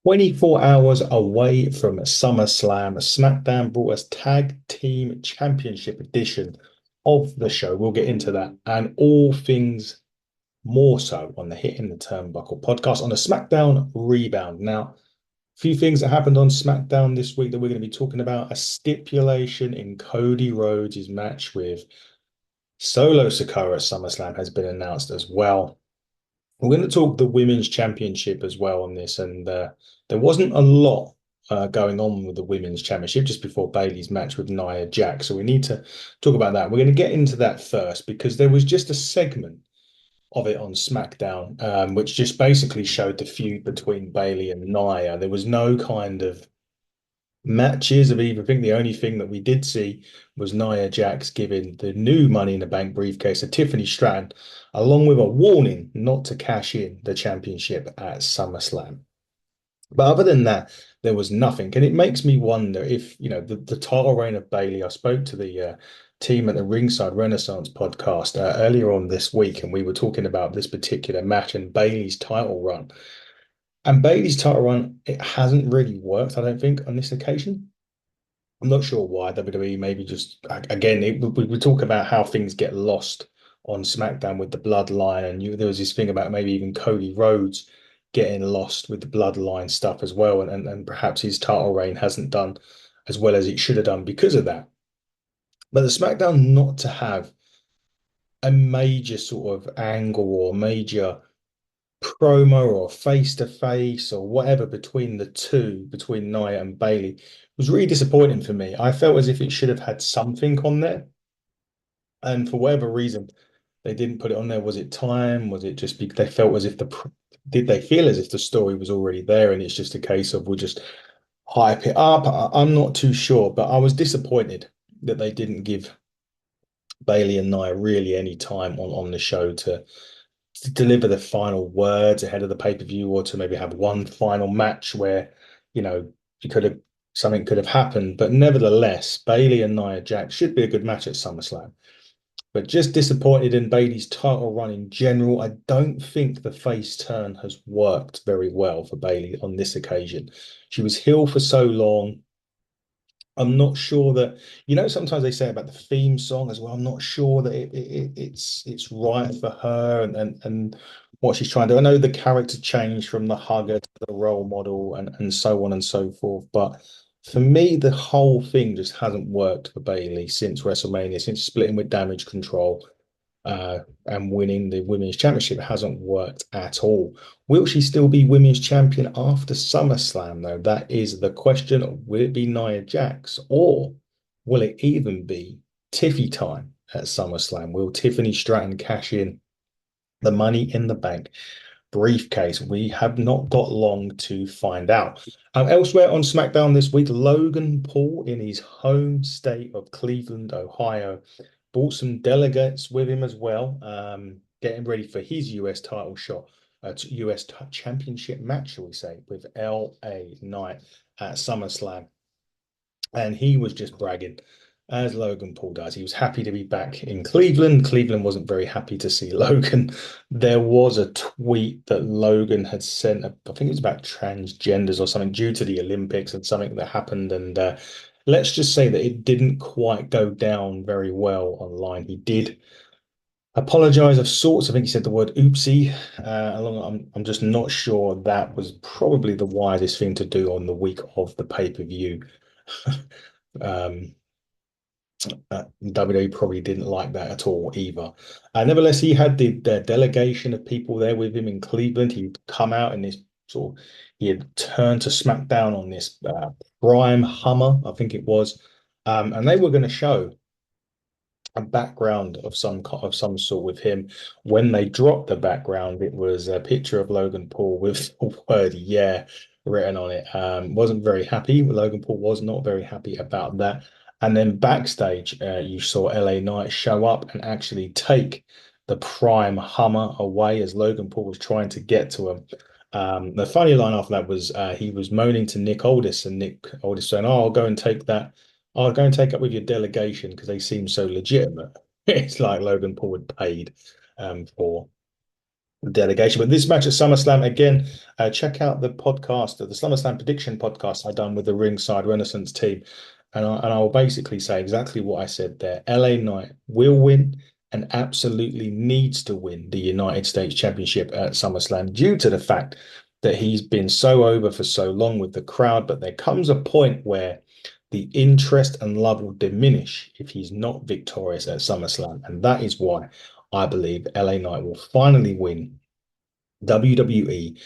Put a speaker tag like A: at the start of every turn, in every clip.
A: 24 hours away from SummerSlam, SmackDown brought us Tag Team Championship edition of the show. We'll get into that and all things more so on the Hitting the Turnbuckle podcast on the Smackdown Rebound. Now, a few things that happened on SmackDown this week that we're going to be talking about. A stipulation in Cody Rhodes' match with Solo Sikoa at SummerSlam has been announced as well. We're going to talk the women's championship as well on this, and there wasn't a lot going on with the women's championship just before Bayley's match with Nia Jax. So we need to talk about that. We're going to get into that first because there was just a segment of it on SmackDown, which just basically showed the feud between Bayley and Nia. There was no kind of matches of either. I think the only thing that we did see was Nia Jax giving the new Money in the Bank briefcase to Tiffany Stratton, along with a warning not to cash in the championship at SummerSlam. But other than that, there was nothing. And it makes me wonder if, the title reign of Bayley. I spoke to the team at the Ringside Renaissance podcast earlier on this week, and we were talking about this particular match and Bayley's title run. And Bayley's title run, it hasn't really worked, I don't think, on this occasion. I'm not sure why WWE maybe just again we talk about how things get lost on SmackDown with the bloodline, and there was this thing about maybe even Cody Rhodes getting lost with the bloodline stuff as well, and perhaps his title reign hasn't done as well as it should have done because of that. But the SmackDown not to have a major sort of angle or major promo or face to face or whatever between the two, between Nia and Bayley, was really disappointing for me. I felt as if it should have had something on there. And for whatever reason, they didn't put it on there. Was it time? Was it just because they felt as if did they feel as if the story was already there and it's just a case of we'll just hype it up? I'm not too sure, but I was disappointed that they didn't give Bayley and Nia really any time on the show to deliver the final words ahead of the pay-per-view or to maybe have one final match where, you could have something could have happened. But nevertheless, Bayley and Nia Jax should be a good match at SummerSlam. But just disappointed in Bayley's title run in general. I don't think the face turn has worked very well for Bayley on this occasion. She was heel for so long. I'm not sure that sometimes they say about the theme song as well. I'm not sure that it's right for her and what she's trying to do. I know the character changed from the hugger to the role model and so on and so forth. But for me, the whole thing just hasn't worked for Bayley since WrestleMania, since splitting with Damage Control and winning the women's championship hasn't worked at all. Will she still be women's champion after SummerSlam, though? That is the question. Will it be Nia Jax or will it even be Tiffy time at SummerSlam? Will Tiffany Stratton cash in the Money in the Bank briefcase? We have not got long to find out. Elsewhere on SmackDown this week, Logan Paul in his home state of Cleveland, Ohio, brought some delegates with him as well, getting ready for his US title shot, US championship match, shall we say, with LA Knight at SummerSlam. And he was just bragging, as Logan Paul does. He was happy to be back in Cleveland. Cleveland wasn't very happy to see Logan. There was a tweet that Logan had sent, I think it was about transgenders or something, due to the Olympics and something that happened. And let's just say that it didn't quite go down very well online. He did apologize of sorts. I think he said the word oopsie. I'm just not sure that was probably the wisest thing to do on the week of the pay-per-view. Um, WWE probably didn't like that at all either. Nevertheless, he had the delegation of people there with him in Cleveland. He'd come out in this he had turned to SmackDown on this Prime Hummer, I think it was, and they were going to show a background of some sort with him. When they dropped the background, it was a picture of Logan Paul with the word "yeah" written on it. Wasn't very happy. Logan Paul was not very happy about that. And then backstage, you saw LA Knight show up and actually take the Prime Hummer away as Logan Paul was trying to get to him. The funny line after that was he was moaning to Nick Aldis, and Nick Aldis saying, "Oh, I'll go and take that. I'll go and take up with your delegation because they seem so legitimate." It's like Logan Paul had paid for delegation. But this match at SummerSlam, again, check out the podcast, the SummerSlam prediction podcast I done with the Ringside Renaissance team. And I will basically say exactly what I said there. LA Knight will win and absolutely needs to win the United States Championship at SummerSlam due to the fact that he's been so over for so long with the crowd. But there comes a point where the interest and love will diminish if he's not victorious at SummerSlam. And that is why I believe LA Knight will finally win WWE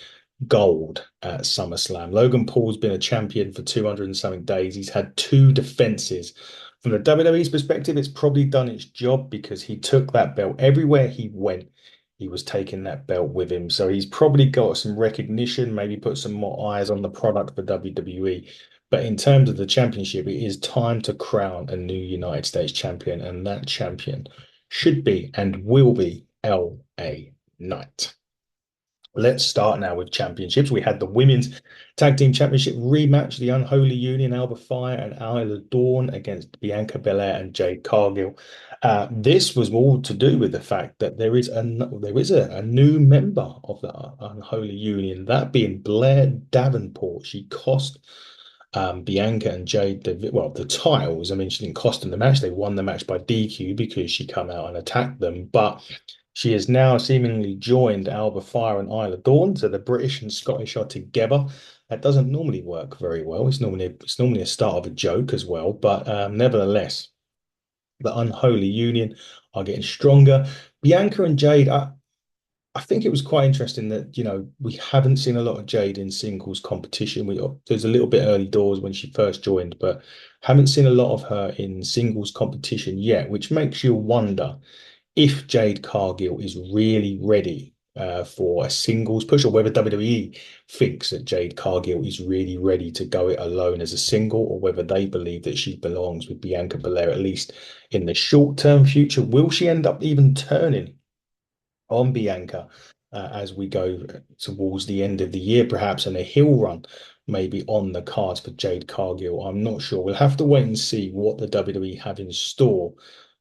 A: gold at SummerSlam. Logan Paul's been a champion for 200 and something days. He's had two defenses. From the WWE's perspective, it's probably done its job because he took that belt everywhere he went. He was taking that belt with him. So he's probably got some recognition, maybe put some more eyes on the product for WWE. But in terms of the championship, it is time to crown a new United States champion, and that champion should be and will be LA Knight. Let's start now with championships. We had the women's tag team championship rematch, the Unholy Union, Alba Fire and Isla Dawn against Bianca Belair and Jade Cargill. This was all to do with the fact that there is a new member of the Unholy Union, that being Blair Davenport. She cost Bianca and Jade the titles. I mean, she didn't cost them the match. They won the match by DQ because she come out and attacked them, but she has now seemingly joined Alba Fire and Isla Dawn, so the British and Scottish are together. That doesn't normally work very well. It's normally a start of a joke as well, but nevertheless, the Unholy Union are getting stronger. Bianca and Jade, I think it was quite interesting that, we haven't seen a lot of Jade in singles competition. There's a little bit early doors when she first joined, but haven't seen a lot of her in singles competition yet, which makes you wonder if Jade Cargill is really ready for a singles push, or whether WWE thinks that Jade Cargill is really ready to go it alone as a single, or whether they believe that she belongs with Bianca Belair, at least in the short-term future. Will she end up even turning on Bianca as we go towards the end of the year, perhaps, and a heel run maybe on the cards for Jade Cargill? I'm not sure. We'll have to wait and see what the WWE have in store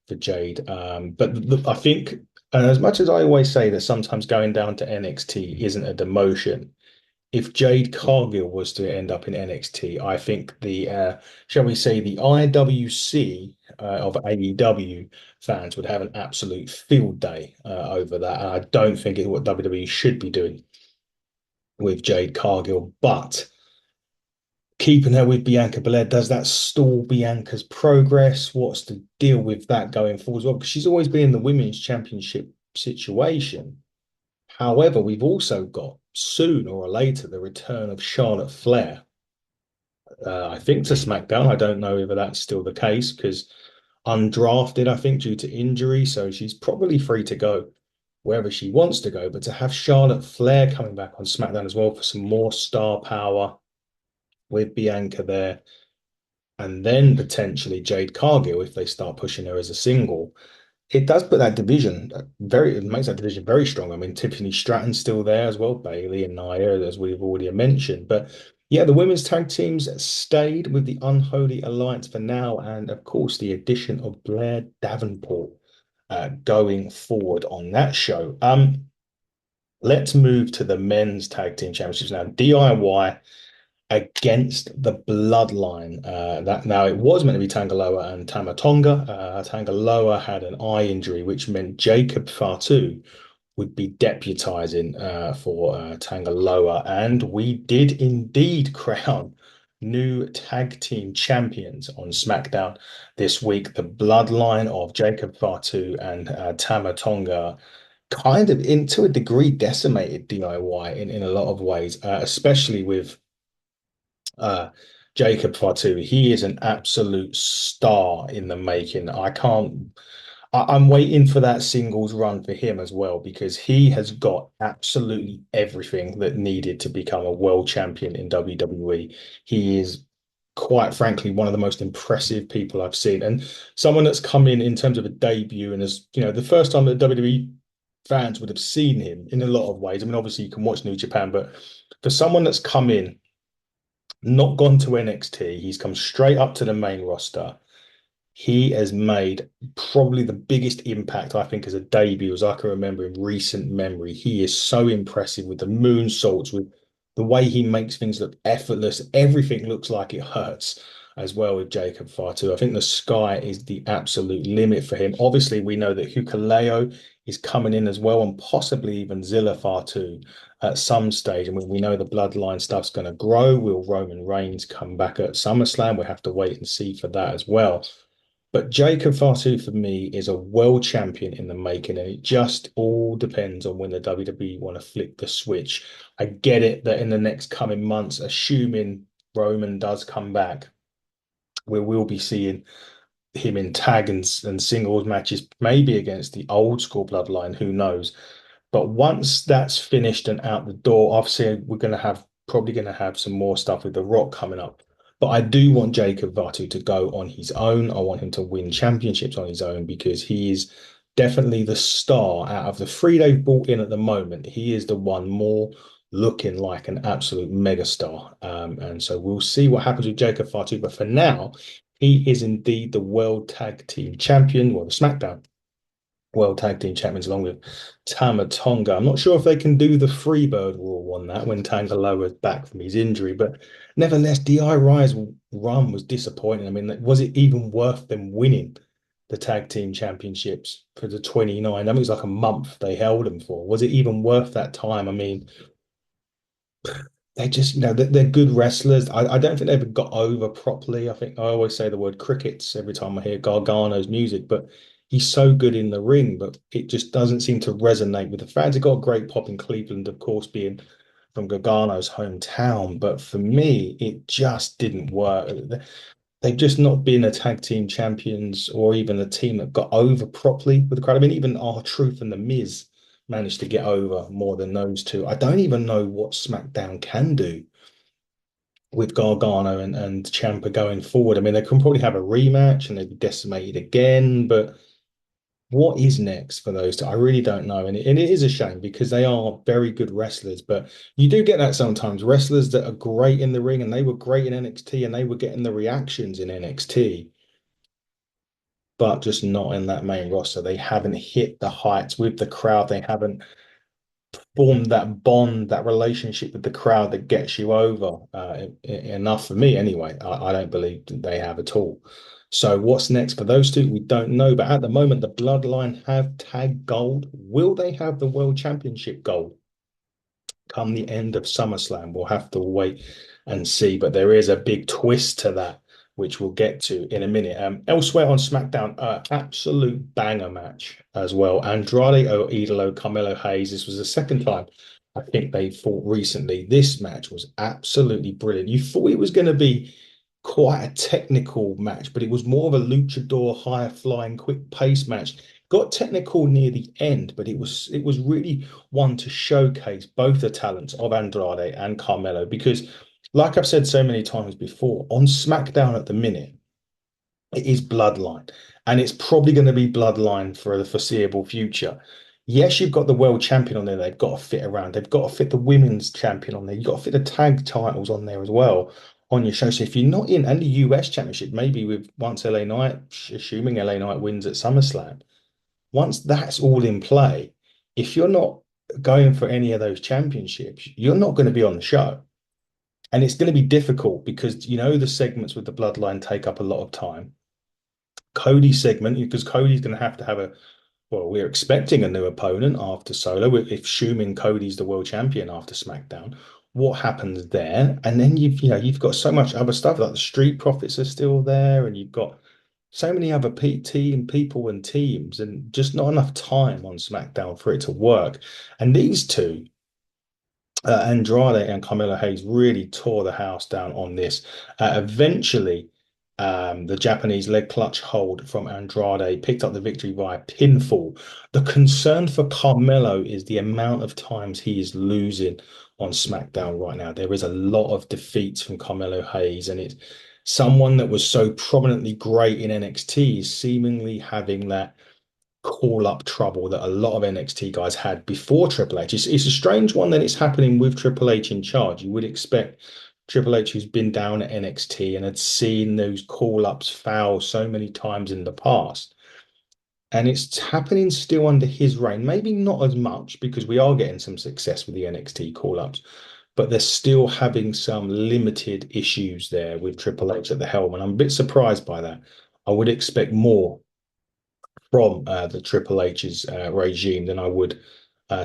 A: for Jade. But I think, and as much as I always say that sometimes going down to NXT isn't a demotion, if Jade Cargill was to end up in NXT, I think shall we say, the IWC of AEW fans would have an absolute field day over that. And I don't think it's what WWE should be doing with Jade Cargill, but keeping her with Bianca Belair, does that stall Bianca's progress? What's the deal with that going forward as well? Because she's always been in the women's championship situation. However, we've also got sooner or later the return of Charlotte Flair. I think to SmackDown. I don't know whether that's still the case because undrafted, I think, due to injury. So she's probably free to go wherever she wants to go. But to have Charlotte Flair coming back on SmackDown as well for some more star power with Bianca there, and then potentially Jade Cargill if they start pushing her as a single, it does put that division it makes that division very strong. I mean, Tiffany Stratton's still there as well, Bailey and Nia, as we've already mentioned. But yeah, the women's tag teams stayed with the Unholy Alliance for now, and of course, the addition of Blair Davenport going forward on that show. Let's move to the men's tag team championships now. DIY against the Bloodline. That now it was meant to be Tangaloa and Tama Tonga. Tangaloa had an eye injury, which meant Jacob Fatu would be deputizing for Tangaloa, and we did indeed crown new tag team champions on SmackDown this week. The Bloodline of Jacob Fatu and Tama Tonga kind of, into a degree, decimated DIY in a lot of ways, especially with Jacob Fatu. He is an absolute star in the making. I'm waiting for that singles run for him as well, because he has got absolutely everything that needed to become a world champion in WWE. He is, quite frankly, one of the most impressive people I've seen, and someone that's come in terms of a debut, and as the first time that WWE fans would have seen him in a lot of ways. I mean, obviously you can watch New Japan, but for someone that's come in, not gone to NXT, he's come straight up to the main roster. He has made probably the biggest impact, I think, as a debut, as I can remember in recent memory. He is so impressive with the moonsaults, with the way he makes things look effortless. Everything looks like it hurts as well with Jacob Fatu. I think the sky is the absolute limit for him. Obviously, we know that Hukaleo is coming in as well, and possibly even Zilla Fatu at some stage. And we know the bloodline stuff's going to grow. Will Roman Reigns come back at SummerSlam? We have to wait and see for that as well. But Jacob Fatu for me is a world champion in the making, and it just all depends on when the WWE want to flick the switch. I get it that in the next coming months, assuming Roman does come back, we will be seeing him in tag and singles matches, maybe against the old school bloodline, who knows? But once that's finished and out the door, obviously we're going to have probably going to have some more stuff with The Rock coming up. But I do want Jacob Vatu to go on his own. I want him to win championships on his own because he is definitely the star out of the three they've brought in at the moment. He is the one more looking like an absolute megastar. And so we'll see what happens with Jacob Fatu. But for now, he is indeed the World Tag Team Champion, well, the SmackDown World Tag Team Champions, along with Tama Tonga. I'm not sure if they can do the Freebird rule on that when Tanga Loa's back from his injury, but nevertheless, DIY's run was disappointing. I mean, was it even worth them winning the Tag Team Championships for the 29? I mean, it was like a month they held them for. Was it even worth that time? I mean, they just, they're good wrestlers. I don't think they ever got over properly. I think I always say the word crickets every time I hear Gargano's music, but he's so good in the ring, but it just doesn't seem to resonate with the fans. It got a great pop in Cleveland, of course, being from Gargano's hometown, but for me, it just didn't work. They've just not been a tag team champions or even a team that got over properly with the crowd. I mean, even R-Truth and The Miz managed to get over more than those two. I don't even know what SmackDown can do with Gargano and Ciampa going forward. I mean, they can probably have a rematch and they'd be decimated again, but what is next for those two? I really don't know. And it is a shame because they are very good wrestlers, but you do get that sometimes. Wrestlers that are great in the ring and they were great in NXT and they were getting the reactions in NXT, but just not in that main roster. They haven't hit the heights with the crowd. They haven't formed that bond, that relationship with the crowd that gets you over enough for me anyway. I don't believe that they have at all. So what's next for those two? We don't know. But at the moment, the Bloodline have tag gold. Will they have the World Championship gold come the end of SummerSlam? We'll have to wait and see. But there is a big twist to that, which we'll get to in a minute. Elsewhere on SmackDown, absolute banger match as well. Andrade Idolo, Carmelo Hayes. This was the second time I think they fought recently. This match was absolutely brilliant. You thought it was going to be quite a technical match, but it was more of a luchador, high flying, quick pace match. Got technical near the end, but it was really one to showcase both the talents of Andrade and Carmelo because like I've said so many times before, on SmackDown at the minute, it is Bloodline. And it's probably going to be Bloodline for the foreseeable future. Yes, you've got the world champion on there, they've got to fit around. They've got to fit the women's champion on there. You've got to fit the tag titles on there as well on your show. So if you're not in, and the US championship, maybe with once LA Knight, assuming LA Knight wins at SummerSlam, once that's all in play, if you're not going for any of those championships, you're not going to be on the show. And it's going to be difficult because the segments with the bloodline take up a lot of time. Cody's segment, because Cody's going to have well, we're expecting a new opponent after Solo, if assuming Cody's the world champion after SmackDown. What happens there? And then you've got so much other stuff, like the Street Profits are still there, and you've got so many other team people and teams, and just not enough time on SmackDown for it to work. And these two, Andrade and Carmelo Hayes really tore the house down on this. Eventually, the Japanese leg clutch hold from Andrade picked up the victory via pinfall. The concern for Carmelo is the amount of times he is losing on SmackDown right now. There is a lot of defeats from Carmelo Hayes, and it's someone that was so prominently great in NXT is seemingly having that call up trouble that a lot of NXT guys had before Triple H. It's a strange one that it's happening with Triple H in charge. You would expect Triple H, who's been down at NXT and had seen those call-ups foul so many times in the past. And it's happening still under his reign. Maybe not as much because we are getting some success with the NXT call-ups, but they're still having some limited issues there with Triple H at the helm. And I'm a bit surprised by that. I would expect more from the Triple H's regime than I would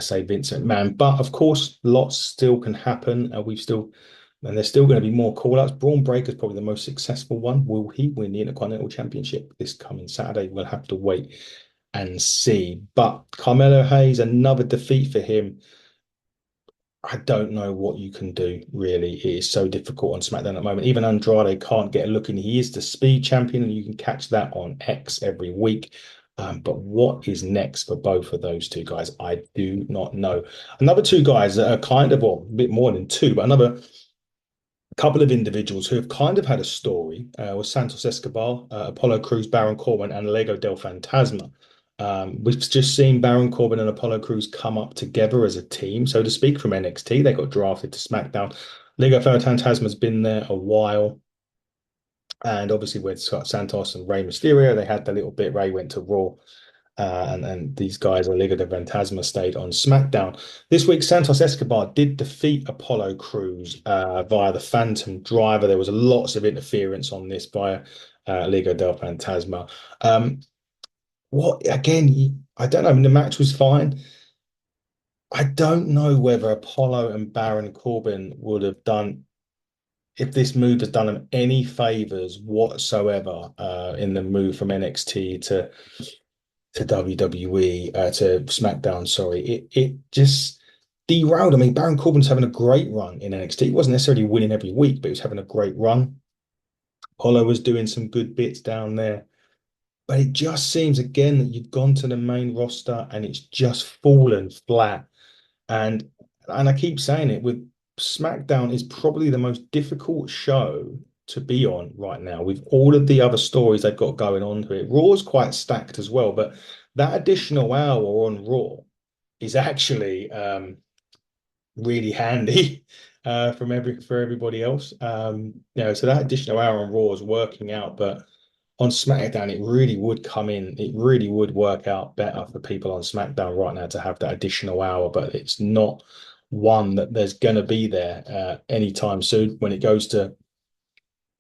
A: say Vincent McMahon. But of course, lots still can happen. And there's still going to be more call-outs. Braun Breaker's probably the most successful one. Will he win the Intercontinental Championship this coming Saturday? We'll have to wait and see. But Carmelo Hayes, another defeat for him. I don't know what you can do, really. It is so difficult on SmackDown at the moment. Even Andrade can't get a look in. He is the speed champion, and you can catch that on X every week. But what is next for both of those two guys? I do not know. Another two guys that are kind of, well, a bit more than two, but another couple of individuals who have kind of had a story was Santos Escobar, Apollo Crews, Baron Corbin, and Lego del Fantasma. We've just seen Baron Corbin and Apollo Crews come up together as a team, so to speak, from NXT. They got drafted to SmackDown. Lego Fantasma's been there a while. And obviously with Scott Santos and Rey Mysterio, they had the little bit. Rey went to Raw. And these guys, Liga de Fantasma, stayed on SmackDown. This week, Santos Escobar did defeat Apollo Crews via the Phantom Driver. There was lots of interference on this via Liga del Fantasma. What again? I don't know. I mean, the match was fine. I don't know whether Apollo and Baron Corbin would have done if this move has done them any favors whatsoever in the move from NXT to WWE to SmackDown. Sorry, it just derailed. I mean, Baron Corbin's having a great run in NXT. He wasn't necessarily winning every week, but he was having a great run. Apollo was doing some good bits down there. But it just seems again that you've gone to the main roster and it's just fallen flat. And I keep saying it with SmackDown is probably the most difficult show to be on right now with all of the other stories they've got going on to it. Raw's quite stacked as well, but that additional hour on Raw is actually really handy for everybody else. So that additional hour on Raw is working out, but on SmackDown, it really would come in. It really would work out better for people on SmackDown right now to have that additional hour, but it's not one that there's going to be there anytime soon. When it goes to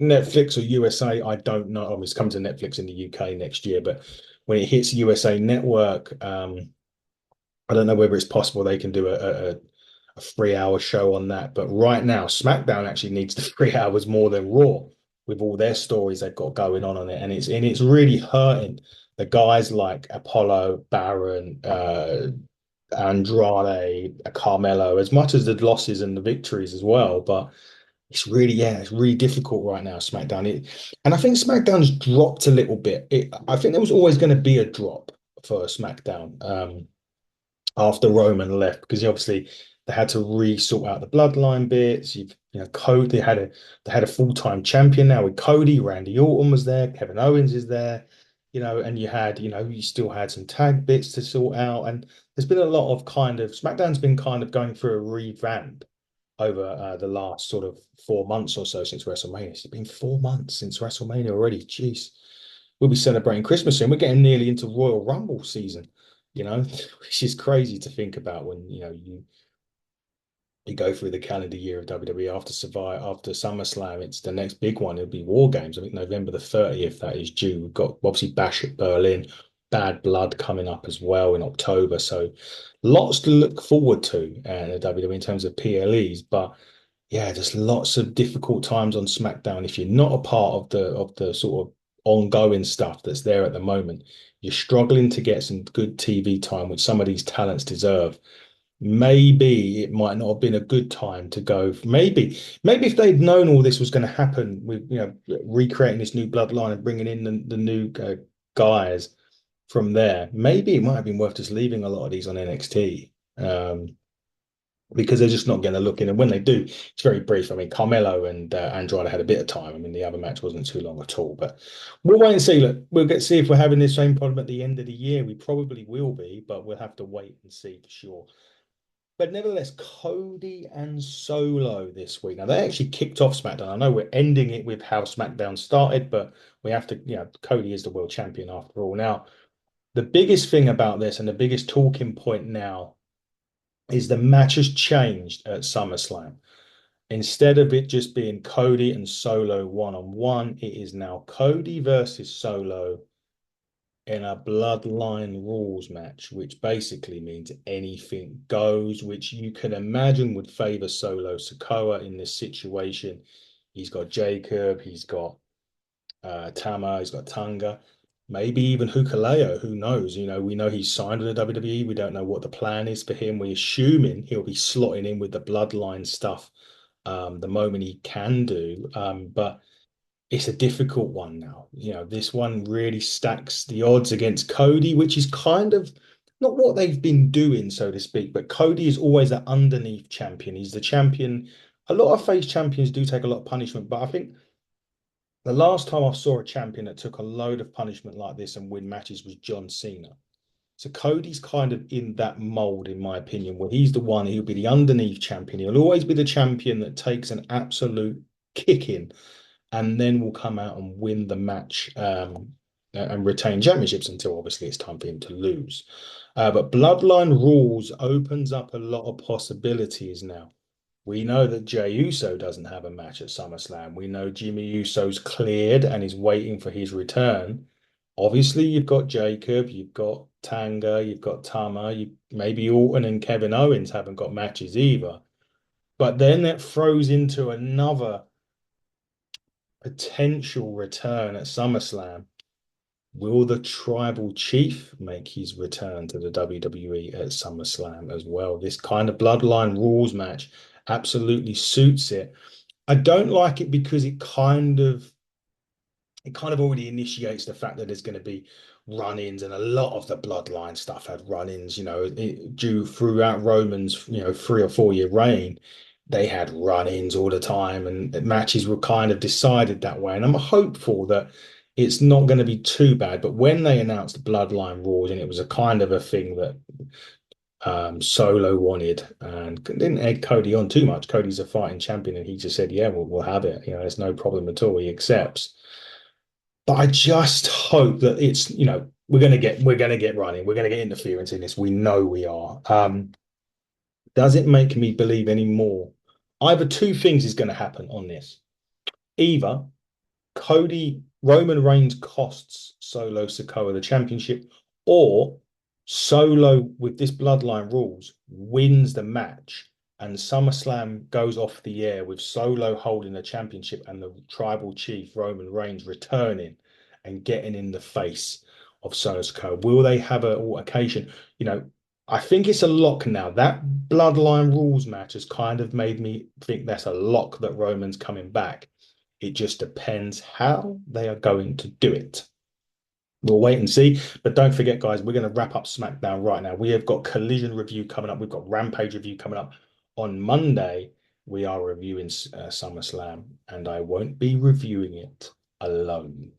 A: Netflix or USA, I don't know. I mean, it's coming to Netflix in the UK next year, but when it hits USA Network, I don't know whether it's possible they can do a 3 hour show on that. But right now, SmackDown actually needs the 3 hours more than Raw with all their stories they've got going on it, and it's really hurting the guys like Apollo, Baron, Andrade, Carmelo, as much as the losses and the victories as well. But it's really difficult right now, SmackDown. And I think SmackDown's dropped a little bit. I think there was always going to be a drop for SmackDown. After Roman left because obviously they had to re-sort out the bloodline bits. Cody they had a full-time champion now with Cody. Randy Orton was there. Kevin Owens is there. And you still had some tag bits to sort out. And there's been a lot of SmackDown's been kind of going through a revamp over the last sort of 4 months or so since WrestleMania. It's been 4 months since WrestleMania already. Jeez. We'll be celebrating Christmas soon. We're getting nearly into Royal Rumble season, which is crazy to think about when, you go through the calendar year of WWE after SummerSlam, it's the next big one. It'll be War Games. I think November the 30th, that is due. We've got obviously Bash at Berlin, Bad Blood coming up as well in October. So lots to look forward to in the WWE in terms of PLEs. But yeah, there's lots of difficult times on SmackDown. If you're not a part of the sort of ongoing stuff that's there at the moment, you're struggling to get some good TV time, which some of these talents deserve. Maybe it might not have been a good time to go. Maybe if they'd known all this was going to happen with recreating this new bloodline and bringing in the new guys from there, maybe it might have been worth just leaving a lot of these on NXT. Because they're just not going to look in. And when they do, it's very brief. I mean, Carmelo and Andrade had a bit of time. I mean, the other match wasn't too long at all. But we'll wait and see. Look, see if we're having the same problem at the end of the year. We probably will be, but we'll have to wait and see for sure. But nevertheless, Cody and Solo this week. Now they actually kicked off SmackDown. I know we're ending it with how SmackDown started, but we have to, Cody is the world champion after all. Now, the biggest thing about this and the biggest talking point now is the match has changed at SummerSlam. Instead of it just being Cody and Solo one-on-one, it is now Cody versus Solo in a bloodline rules match, which basically means anything goes, which you can imagine would favor Solo Sikoa in this situation. He's got Jacob, he's got Tama, he's got Tanga, maybe even Hukaleo. Who knows? We know he's signed with the WWE. We don't know what the plan is for him. We're assuming he'll be slotting in with the bloodline stuff the moment he can do. But it's a difficult one now. This one really stacks the odds against Cody, which is kind of not what they've been doing, so to speak. But Cody is always that underneath champion. He's the champion. A lot of face champions do take a lot of punishment, but I think the last time I saw a champion that took a load of punishment like this and win matches was John Cena. So Cody's kind of in that mold, in my opinion, where he's the one, he'll be the underneath champion. He'll always be the champion that takes an absolute kicking and then will come out and win the match and retain championships until obviously it's time for him to lose. But Bloodline Rules opens up a lot of possibilities now. We know that Jey Uso doesn't have a match at SummerSlam. We know Jimmy Uso's cleared and is waiting for his return. Obviously, you've got Jacob, you've got Tanga, you've got Tama, maybe Orton and Kevin Owens haven't got matches either. But then that throws into another potential return at SummerSlam. Will the tribal chief make his return to the WWE at SummerSlam as well? This kind of bloodline rules match absolutely suits it. I don't like it because it kind of already initiates the fact that there's going to be run-ins, and a lot of the bloodline stuff had run-ins, due throughout Roman's, 3 or 4 year reign. They had run-ins all the time, and the matches were kind of decided that way. And I'm hopeful that it's not going to be too bad. But when they announced Bloodline Rules, and it was a kind of a thing that Solo wanted, and didn't egg Cody on too much. Cody's a fighting champion, and he just said, "Yeah, we'll have it. There's no problem at all." He accepts. But I just hope that it's, we're gonna get running, we're gonna get interference in this. We know we are. Does it make me believe any more? Either two things is going to happen on this. Either Roman Reigns costs Solo Sikoa the championship, or Solo, with this bloodline rules, wins the match and SummerSlam goes off the air with Solo holding the championship and the tribal chief Roman Reigns returning and getting in the face of Solo Sikoa. Will they have an altercation? I think it's a lock now. That bloodline rules match has kind of made me think that's a lock that Roman's coming back. It just depends how they are going to do it. We'll wait and see. But don't forget, guys, we're going to wrap up SmackDown right now. We have got Collision review coming up. We've got Rampage review coming up. On Monday, we are reviewing SummerSlam, and I won't be reviewing it alone.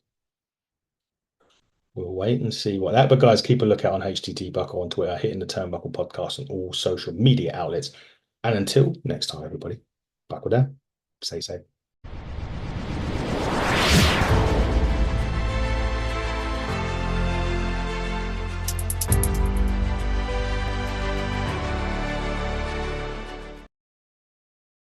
A: We'll wait and see what that. But guys, keep a lookout on HTT Buckle on Twitter, Hitting the Turnbuckle podcast on all social media outlets. And until next time, everybody, buckle down, stay safe.